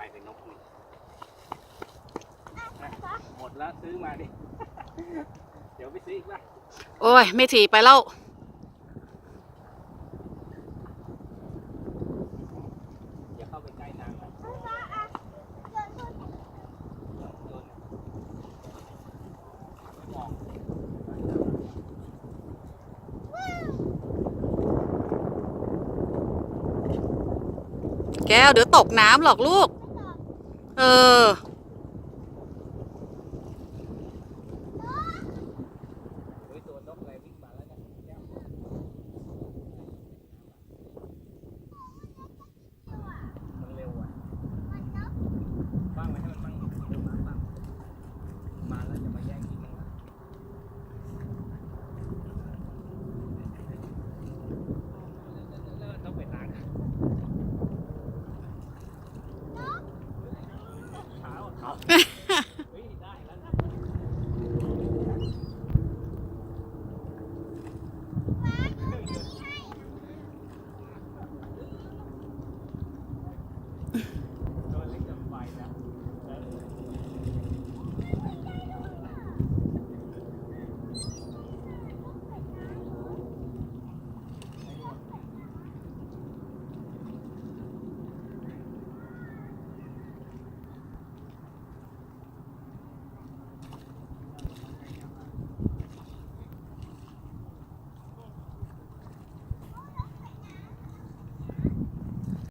ายเป็นนกนี่หมดแล้วซื้อมาดิ เดี๋ยวไปซื้ออีกป่ะ โอ้ยไม่ถีไปแล้วอย่าเข้าไปใกล้น้ำนะโยนมอง แก้วเดี๋ยวตกน้ำหรอกลูก เออ